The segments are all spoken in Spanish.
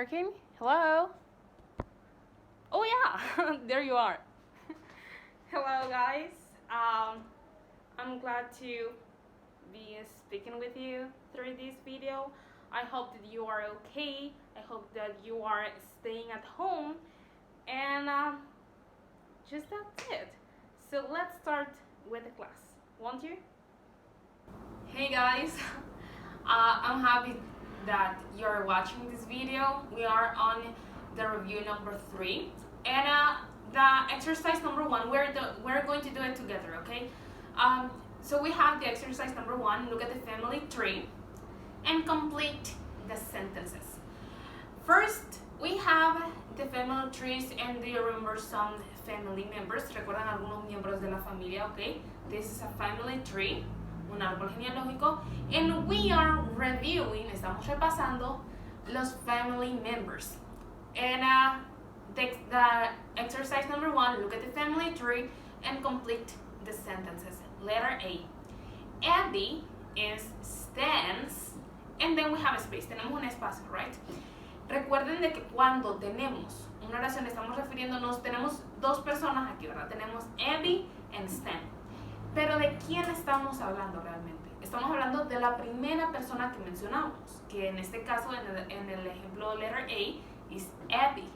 working? Hello? Oh yeah, there you are. Hello guys. I'm glad to be speaking with you through this video. I hope that you are okay. I hope that you are staying at home, and just that's it. So let's start with the class, won't you? Hey guys, I'm happy that you're watching this video. We are on the review number 3, and the exercise number 1. We're going to do it together, okay? So we have the exercise number 1. Look at the family tree and complete the sentences. First, we have the family trees, and do you remember some family members? ¿Recuerdan algunos miembros de la familia? Okay, this is a family tree, un árbol genealógico, and we are reviewing, estamos repasando los family members. And the exercise number 1, look at the family tree and complete the sentences. Letter A. Abby is Stan's, and then we have a space. Tenemos un espacio, right? Recuerden de que cuando tenemos una oración estamos refiriéndonos, tenemos dos personas aquí, ¿verdad? Tenemos Abby and Stan. Pero ¿de quién estamos hablando realmente? Estamos hablando de la primera persona que mencionamos, que en este caso, en el ejemplo letter A, es Abby.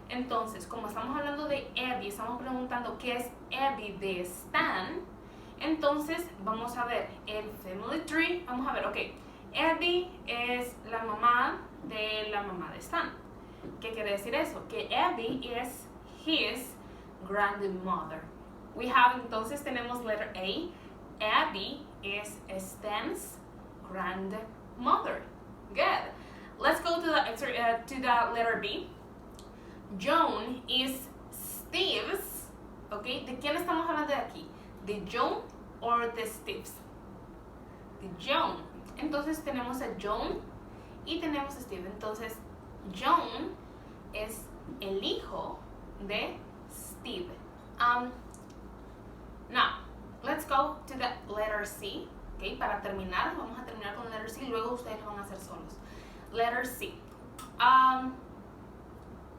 Entonces, como estamos hablando de Abby, estamos preguntando qué es Abby de Stan. Entonces, vamos a ver el family tree. Vamos a ver, ok. Abby es la mamá de Stan. ¿Qué quiere decir eso? Que Abby is his grandmother. We have, entonces tenemos letter A. Abby is Stan's grandmother. Good. Let's go to the letter B. Joan is Steve's. Okay, ¿de quién estamos hablando de aquí? ¿De Joan or de Steve's? De Joan. Entonces tenemos a Joan y tenemos a Steve. Entonces, Joan es el hijo de Steve. Now, let's go to the letter C. Okay, para terminar, vamos a terminar con letter C. Luego ustedes lo van a hacer solos. Letter C.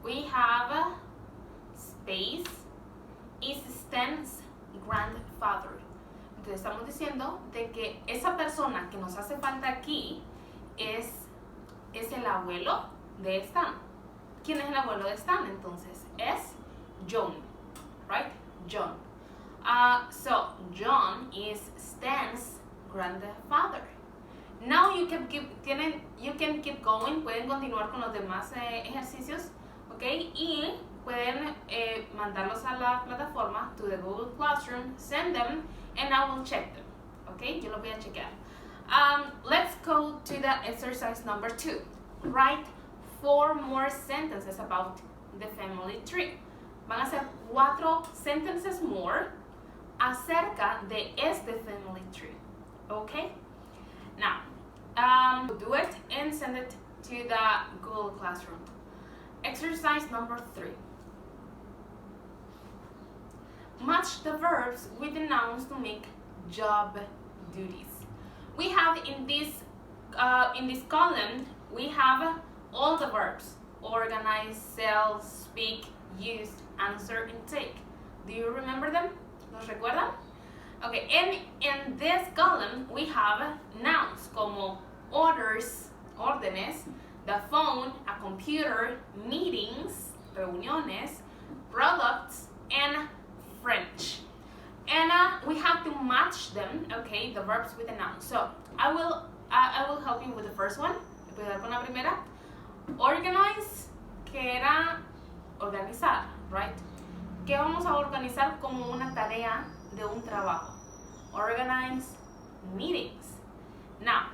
We have a space. Is Stan's grandfather. Entonces estamos diciendo de que esa persona que nos hace falta aquí es el abuelo de Stan. ¿Quién es el abuelo de Stan? Entonces es John, right? John. So John is Stan's grandfather. Now you can keep going. Pueden continuar con los demás ejercicios, okay? Y pueden mandarlos a la plataforma, to the Google Classroom, send them, and I will check them. Okay, yo lo voy a chequear. Let's go to the exercise number 2. Write 4 more sentences about the family tree. Van a ser 4 sentences more acerca de este family tree. Okay? Now, do it and send it to the Google Classroom. Exercise number 3. Match the verbs with the nouns to make job duties. We have in this column, we have all the verbs: organize, sell, speak, use, answer, and take. Do you remember them? ¿Los recuerdan? Okay, and in this column, we have nouns como orders, órdenes, the phone, a computer, meetings, reuniones, products, and French. And we have to match them, okay, the verbs with the nouns. So I will help you with the first one. Voy a dar con la primera. Organize, que era organizar, right? Que vamos a organizar como una tarea de un trabajo. Organize meetings. Now,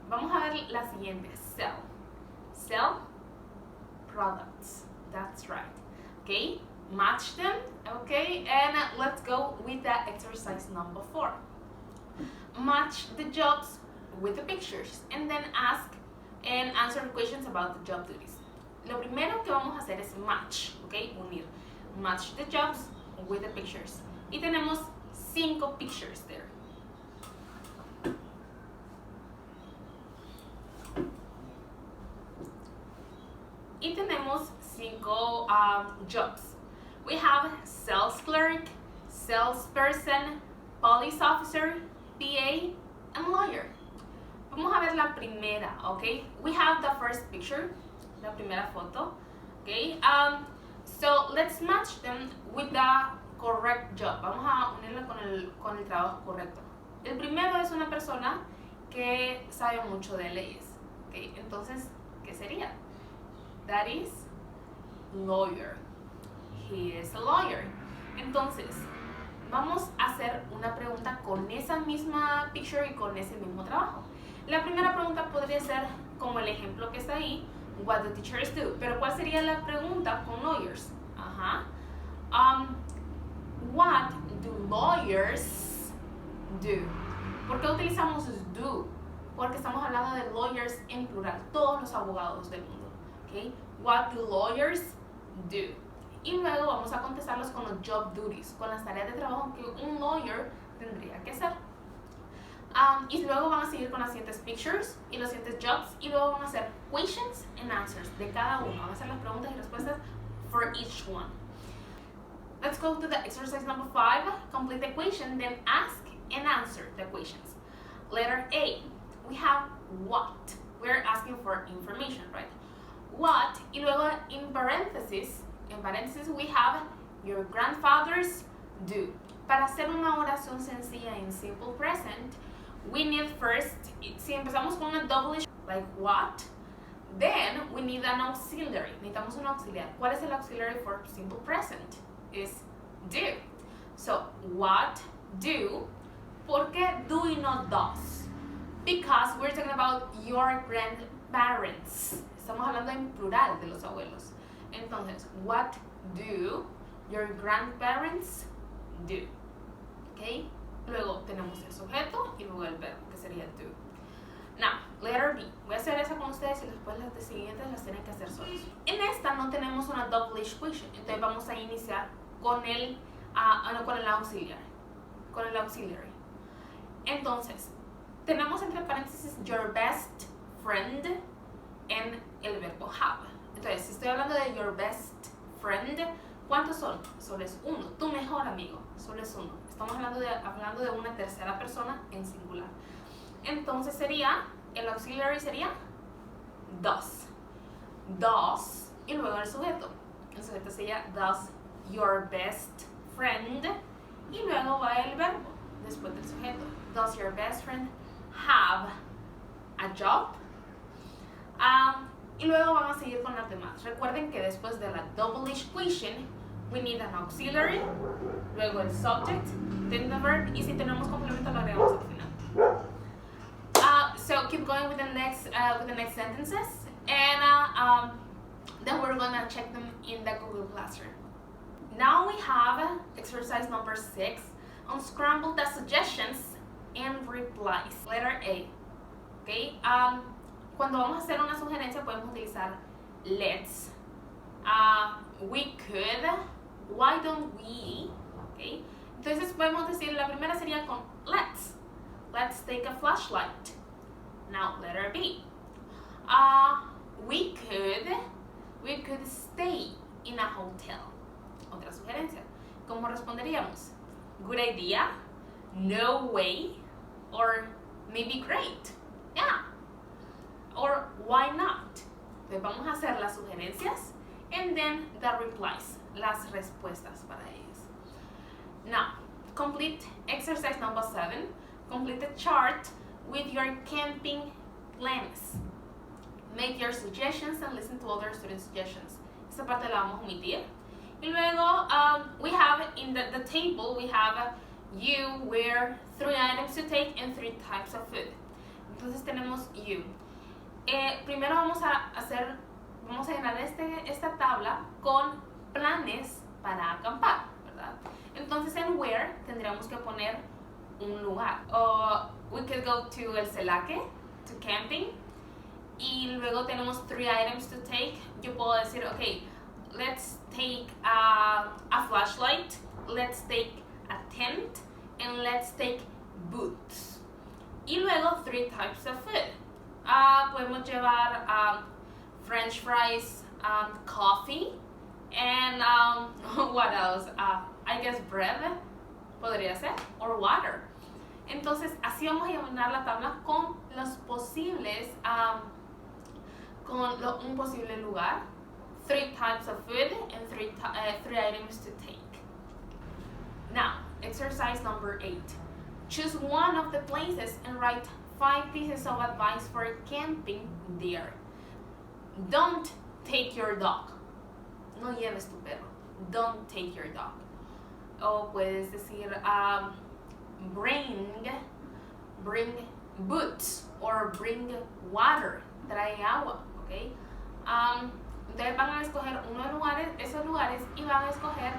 vamos a ver la siguiente. Sell. Sell products. That's right. Okay, match them. Okay, and let's go with the exercise number 4. Match the jobs with the pictures and then ask and answer questions about the job duties. Lo primero que vamos a hacer es match, okay, unir. Match the jobs with the pictures. Y tenemos 5 pictures there. Y jobs. We have sales clerk, salesperson, police officer, PA, and lawyer. Vamos a ver la primera, okay? We have the first picture, la primera foto, okay? So let's match them with the correct job. Vamos a unirla con el trabajo correcto. El primero es una persona que sabe mucho de leyes, okay? Entonces, ¿qué sería? That is lawyer. He is a lawyer. Entonces, vamos a hacer una pregunta con esa misma picture y con ese mismo trabajo. La primera pregunta podría ser como el ejemplo que está ahí, what do teachers do? Pero ¿cuál sería la pregunta con lawyers? What do lawyers do? ¿Por qué utilizamos do? Porque estamos hablando de lawyers en plural, todos los abogados del mundo. Okay? What do lawyers do? Y luego vamos a contestarlos con los job duties, con las tareas de trabajo que un lawyer tendría que hacer. Y luego van a seguir con las siguientes pictures y los siguientes jobs y luego van a hacer questions and answers de cada uno. Van a hacer las preguntas y respuestas for each one. Let's go to the exercise number 5. Complete the question, then ask and answer the questions. Letter A, we have what. We're asking for information, right? What, y luego in parentheses we have your grandfathers do. Para hacer una oración sencilla en simple present, we need first, si empezamos con una double, like what, then we need an auxiliary. Necesitamos un auxiliar. ¿Cuál es el auxiliary for simple present? Is do. So, what do? ¿Por qué do y not does? Because we're talking about your grandparents. Estamos hablando en plural de los abuelos. Entonces, what do your grandparents do? Okay? Luego tenemos el sujeto y luego el verbo, que sería do. Now, letter B. Voy a hacer esa con ustedes y después las siguientes las tienen que hacer solos. En esta no tenemos una double question, entonces vamos a iniciar con el auxiliary. Con el auxiliary. Entonces, tenemos entre paréntesis your best friend en el verbo have. Entonces, si estoy hablando de your best friend, ¿cuántos son? Solo es uno. Tu mejor amigo, solo es uno. Estamos hablando de una tercera persona en singular. Entonces sería, el auxiliary sería does. Does, y luego el sujeto. El sujeto sería does your best friend, y luego va el verbo después del sujeto. Does your best friend have a job? Y luego vamos a seguir con las demás. Recuerden que después de la double question, we need an auxiliary, luego el subject, then the verb, y si tenemos complemento lo agregamos al final. So keep going with the next sentences, and then we're gonna check them in the Google Classroom. Now we have exercise number 6, unscramble the suggestions and replies. Letter A. Okay. Cuando vamos a hacer una sugerencia podemos utilizar let's, we could, why don't we, okay? Entonces podemos decir, la primera sería con let's take a flashlight. Now letter B, we could stay in a hotel. Otra sugerencia, ¿cómo responderíamos? Good idea, no way, or maybe great, yeah, or why not. Entonces vamos a hacer las sugerencias and then the replies, las respuestas para ellas. Now, complete exercise number 7. Complete the chart with your camping plans. Make your suggestions and listen to other student suggestions. Esta parte la vamos a omitir. Y luego, we have in the table, we have you, where, 3 items to take, and 3 types of food. Entonces tenemos you. Primero vamos a llenar esta tabla con planes para acampar, ¿verdad? Entonces en where tendríamos que poner un lugar. We could go to El Celaque, to camping, y luego tenemos 3 items to take. Yo puedo decir, okay, let's take a flashlight, let's take a tent, and let's take boots. Y luego 3 types of food. Podemos llevar French fries, coffee, And what else? I guess bread podría ser, or water. Entonces, así vamos a llenar la tabla con los posibles, un posible lugar, 3 types of food, and 3 items to take. Now, exercise number 8. Choose one of the places and write 5 pieces of advice for camping there. Don't take your dog. No lleves tu perro. Don't take your dog. O puedes decir, bring boots, or bring water. Trae agua, ¿ok? Ustedes van a escoger esos lugares y van a escoger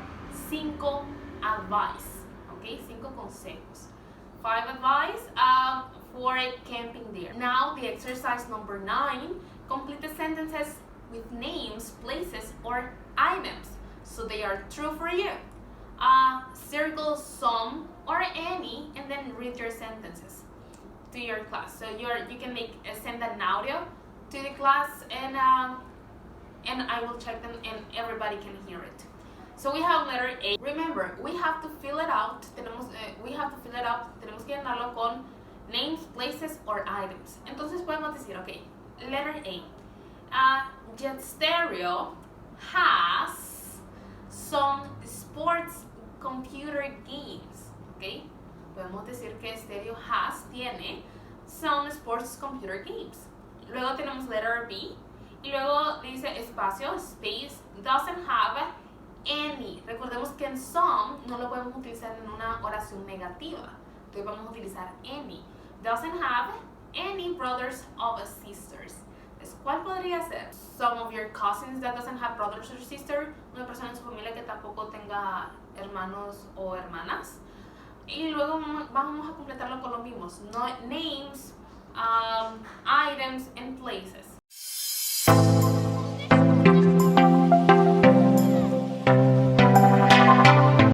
5 advice, ¿ok? 5 consejos. 5 advice for camping there. Now the exercise number 9. Complete the sentences with names, places, or items, so they are true for you. Circle some or any, and then read your sentences to your class. So you can send an audio to the class, and I will check them, and everybody can hear it. So we have letter A. Remember, we have to fill it out. Tenemos que llenarlo con names, places, or items. Entonces podemos decir, okay, letter A. Jet Stereo has some sports computer games. Okay? Podemos decir que Stereo tiene some sports computer games. Luego tenemos letter B. Y luego dice espacio, space, doesn't have any. Recordemos que en some no lo podemos utilizar en una oración negativa. Entonces vamos a utilizar any. Doesn't have any brothers or sisters. Entonces, ¿cuál podría ser? Some of your cousins that doesn't have brothers or sisters. Una persona en su familia que tampoco tenga hermanos o hermanas. Y luego vamos a completarlo con los mismos. Names, items, and places.